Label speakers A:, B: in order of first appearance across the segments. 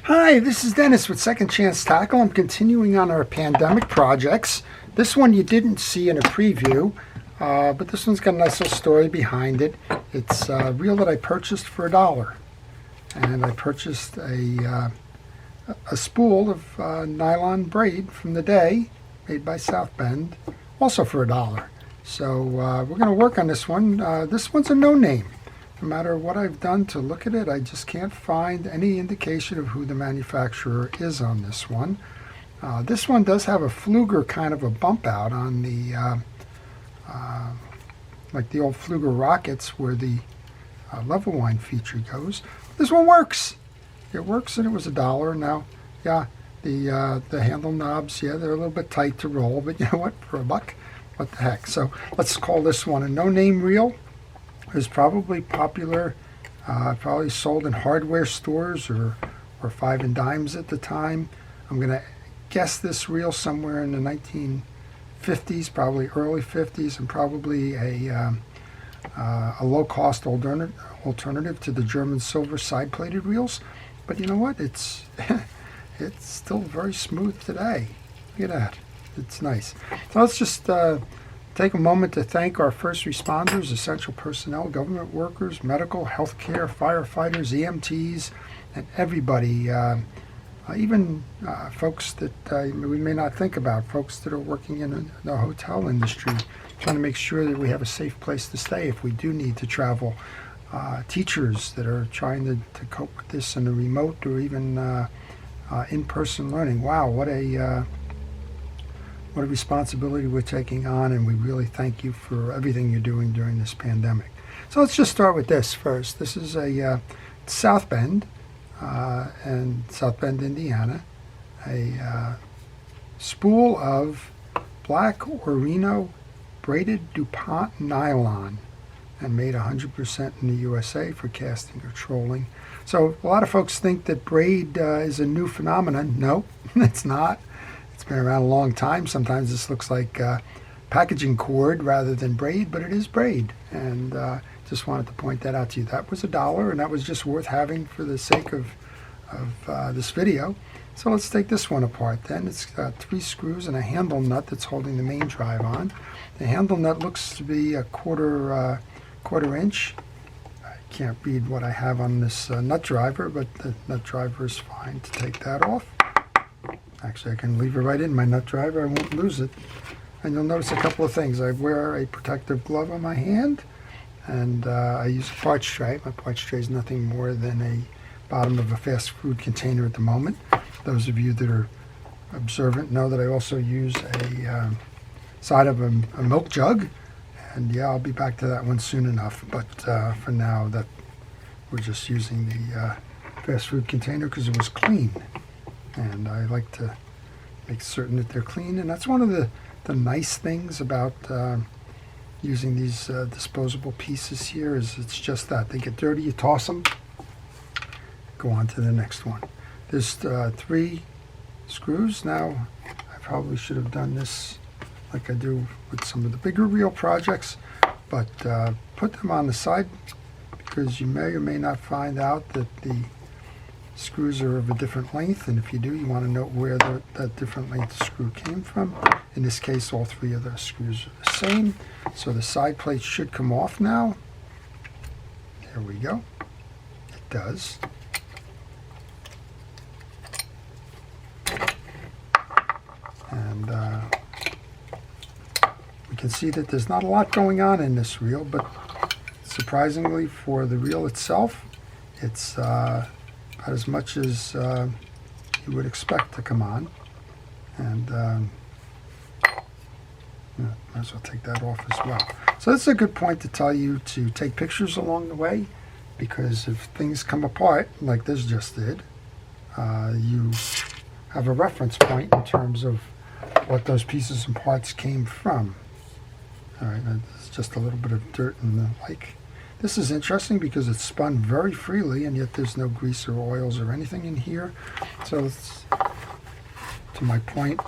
A: Hi, this is Dennis with Second Chance Tackle. I'm continuing on our pandemic projects. This one you didn't see in a preview, but this one's got a nice little story behind it. It's a reel that I purchased for $1. And I purchased a spool of nylon braid from the day, made by South Bend, also for $1. So we're going to work on this one. This one's a no-name. No matter what I've done to look at it, I just can't find any indication of who the manufacturer is on this one. This one does have a Fluger kind of a bump out on the, like the old Fluger rockets where the level line feature goes. This one works. It works, and it was $1. Now, yeah, the handle knobs, yeah, they're a little bit tight to roll, but you know what? For $1, what the heck? So let's call this one a no-name reel. It was probably popular, probably sold in hardware stores or 5 and dimes at the time. I'm going to guess this reel somewhere in the 1950s, probably early 50s, and probably a low-cost alternative to the German silver side-plated reels. But you know what? It's it's still very smooth today. Look at that. It's nice. So let's just take a moment to thank our first responders, essential personnel, government workers, medical, healthcare, firefighters, EMTs, and everybody, even folks that we may not think about, folks that are working in the hotel industry, trying to make sure that we have a safe place to stay if we do need to travel, teachers that are trying to cope with this in a remote or even in-person learning. Wow, what a responsibility we're taking on, and we really thank you for everything you're doing during this pandemic. So let's just start with this first. This is a South Bend, and South Bend, Indiana, a spool of black Orino braided DuPont nylon, and made 100% in the USA for casting or trolling. So a lot of folks think that braid is a new phenomenon. No, it's not. It's been around a long time. Sometimes this looks like packaging cord rather than braid, but it is braid. And just wanted to point that out to you. That was $1, and that was just worth having for the sake of this video. So let's take this one apart then. It's got 3 screws and a handle nut that's holding the main drive on. The handle nut looks to be a quarter inch. I can't read what I have on this nut driver, but the nut driver is fine to take that off. Actually, I can leave it right in my nut driver. I won't lose it. And you'll notice a couple of things. I wear a protective glove on my hand, and I use a parts tray. My parts tray is nothing more than a bottom of a fast food container at the moment. Those of you that are observant know that I also use a side of a milk jug. And yeah, I'll be back to that one soon enough. But for now, that we're just using the fast food container because it was clean. And I like to make certain that they're clean. And that's one of the nice things about using these disposable pieces here is it's just that. They get dirty, you toss them, go on to the next one. There's 3 screws. Now, I probably should have done this like I do with some of the bigger reel projects, but put them on the side because you may or may not find out that the screws are of a different length, and if you do, you want to note where that different length screw came from. In this case, all 3 of those screws are the same, so the side plate should come off now. There we go. It does. And we can see that there's not a lot going on in this reel, but surprisingly for the reel itself, it's about as much as you would expect to come on. And might as well take that off as well. So that's a good point to tell you to take pictures along the way, because if things come apart like this just did, you have a reference point in terms of what those pieces and parts came from. All right, it's just a little bit of dirt and the like. This is interesting because it's spun very freely, and yet there's no grease or oils or anything in here. So it's, to my point,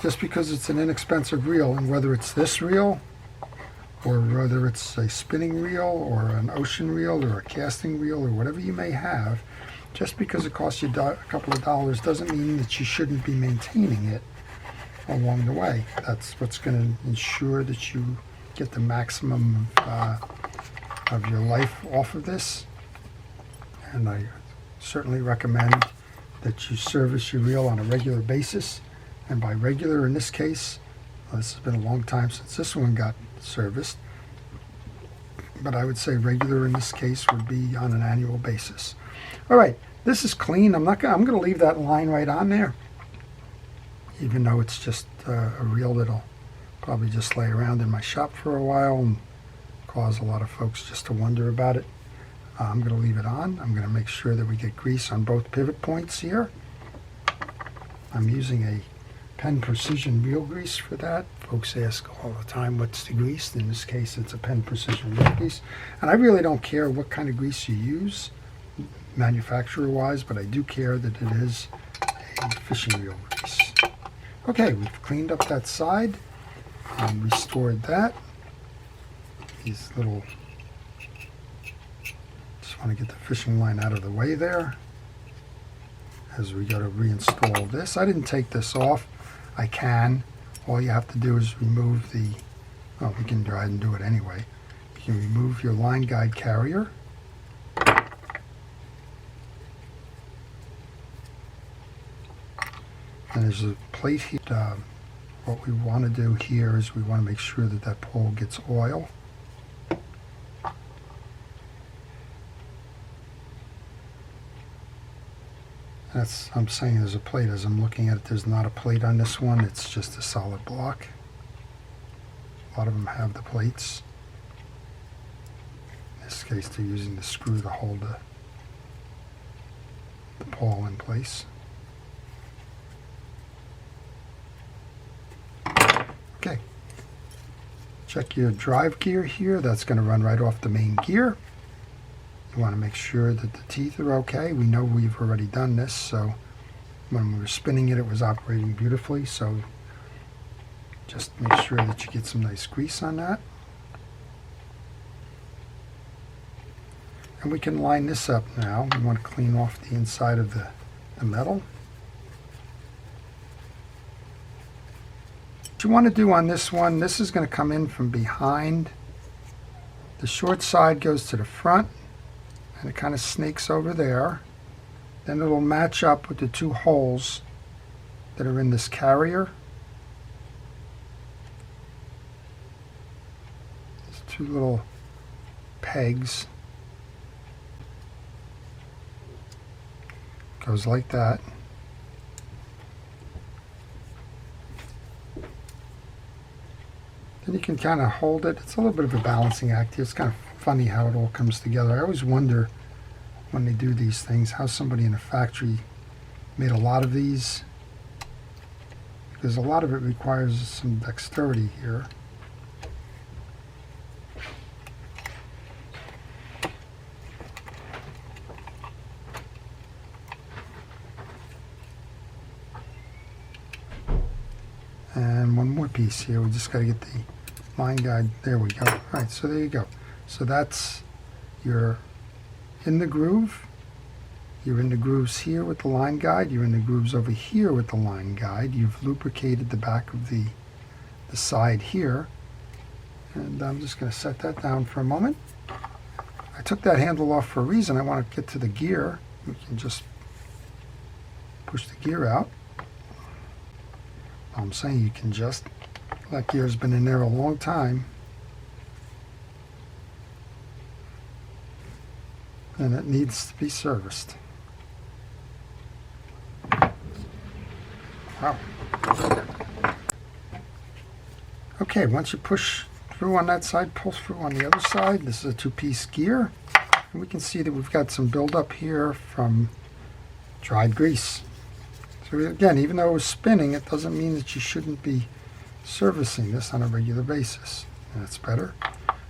A: just because it's an inexpensive reel, and whether it's this reel or whether it's a spinning reel or an ocean reel or a casting reel or whatever you may have, Just because it costs you a couple of dollars doesn't mean that you shouldn't be maintaining it along the way. That's what's going to ensure that you get the maximum of your life off of this. And I certainly recommend that you service your reel on a regular basis. And by regular in this case, this has been a long time since this one got serviced, but I would say regular in this case would be on an annual basis. All right, this is clean. I'm going to leave that line right on there, even though it's just a reel that'll probably just lay around in my shop for a while and cause a lot of folks just to wonder about it. I'm going to leave it on. I'm going to make sure that we get grease on both pivot points here. I'm using a Penn Precision reel grease for that. Folks ask all the time, what's the grease? In this case, it's a Penn Precision reel grease. And I really don't care what kind of grease you use, manufacturer-wise, but I do care that it is a fishing reel grease. Okay, we've cleaned up that side, restored that. These little, just want to get the fishing line out of the way there as we go to reinstall this. I didn't take this off. I can. All you have to do is remove the, well, we can try and do it anyway. You can remove your line guide carrier. And there's a plate here. What we want to do here is we want to make sure that that pole gets oil. That's, I'm saying there's a plate. As I'm looking at it, there's not a plate on this one. It's just a solid block. A lot of them have the plates. In this case, they're using the screw to hold the pole in place. Okay. Check your drive gear here. That's going to run right off the main gear. You want to make sure that the teeth are okay. We know we've already done this, so when we were spinning it, it was operating beautifully. So just make sure that you get some nice grease on that. And we can line this up now. We want to clean off the inside of the metal. What you want to do on this one, this is going to come in from behind. The short side goes to the front, and it kind of snakes over there. Then it'll match up with the two holes that are in this carrier. There's two little pegs. Goes like that. Then you can kind of hold it. It's a little bit of a balancing act here. It's kind of funny how it all comes together. I always wonder when they do these things how somebody in a factory made a lot of these, because a lot of it requires some dexterity here. And one more piece here. We just got to get the line guide. There we go. All right, so there you go. So that's your in the groove. You're in the grooves here with the line guide. You're in the grooves over here with the line guide. You've lubricated the back of the side here. And I'm just going to set that down for a moment. I took that handle off for a reason. I want to get to the gear. We can just push the gear out. I'm saying you can just, that gear's been in there a long time. And it needs to be serviced. Wow. Okay, once you push through on that side, pull through on the other side. This is a two-piece gear. And we can see that we've got some buildup here from dried grease. So again, even though it was spinning, it doesn't mean that you shouldn't be servicing this on a regular basis. That's better.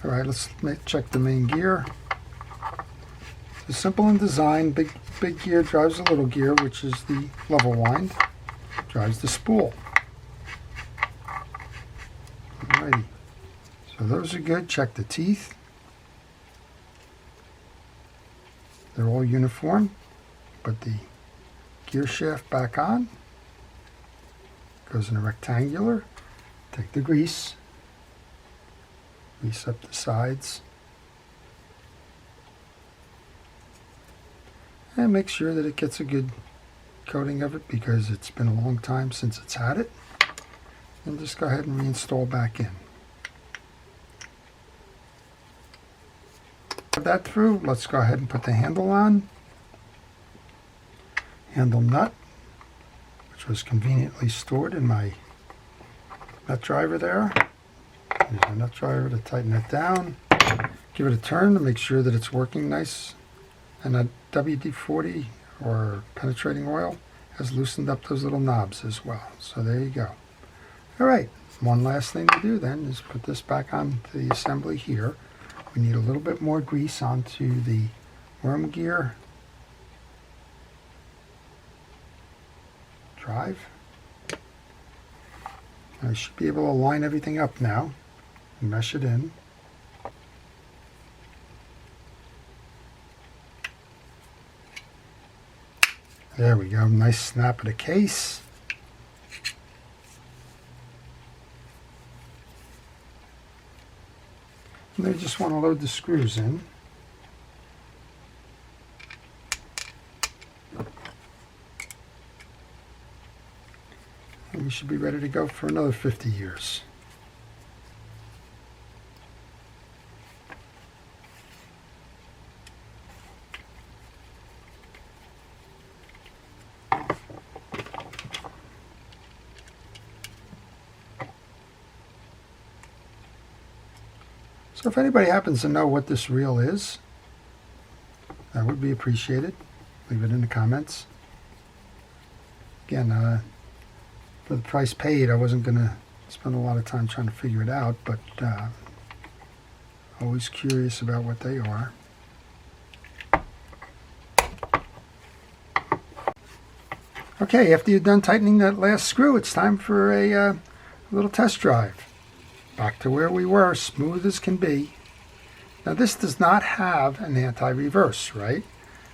A: All right, let's check the main gear. It's simple in design. Big gear drives the little gear, which is the level wind. Drives the spool. Alrighty. So those are good. Check the teeth. They're all uniform. put the gear shaft back on. Goes in a rectangular. Take the grease up the sides, and make sure that it gets a good coating of it because it's been a long time since it's had it. And just go ahead and reinstall back in. Put that through. Let's go ahead and put the handle on. Handle nut, which was conveniently stored in my nut driver there. Use my nut driver to tighten it down. Give it a turn to make sure that it's working nice. And that WD-40 or penetrating oil has loosened up those little knobs as well. So there you go. All right, one last thing to do then is put this back onto the assembly here. We need a little bit more grease onto the worm gear drive. I should be able to line everything up now and mesh it in. There we go, nice snap of the case. And then you just want to load the screws in. And we should be ready to go for another 50 years. So if anybody happens to know what this reel is, that would be appreciated. Leave it in the comments. Again, for the price paid, I wasn't going to spend a lot of time trying to figure it out, but always curious about what they are. Okay, after you're done tightening that last screw, it's time for a little test drive. Back to where we were, smooth as can be. Now this does not have an anti-reverse, right?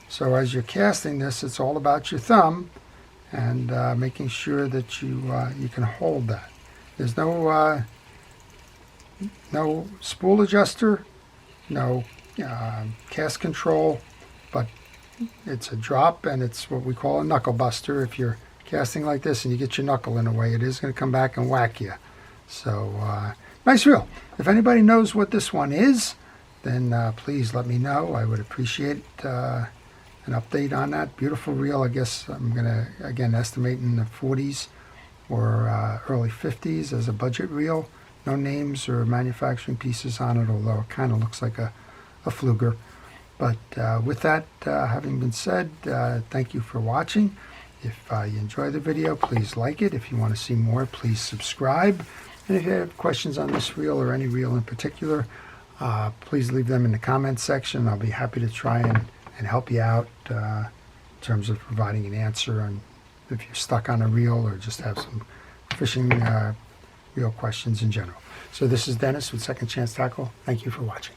A: So as you're casting this, it's all about your thumb and making sure that you can hold that. There's no spool adjuster, no cast control, but it's a drop and it's what we call a knuckle buster. If you're casting like this and you get your knuckle in the way, it is going to come back and whack you. So nice reel. If anybody knows what this one is, then please let me know. I would appreciate an update on that. Beautiful reel. I guess I'm going to, again, estimate in the 40s or early 50s as a budget reel. No names or manufacturing pieces on it, although it kind of looks like a Fluger. But with that having been said, thank you for watching. If you enjoy the video, please like it. If you want to see more, please subscribe. And if you have questions on this reel or any reel in particular, please leave them in the comments section. I'll be happy to try and help you out in terms of providing an answer on if you're stuck on a reel or just have some fishing reel questions in general. So this is Dennis with Second Chance Tackle. Thank you for watching.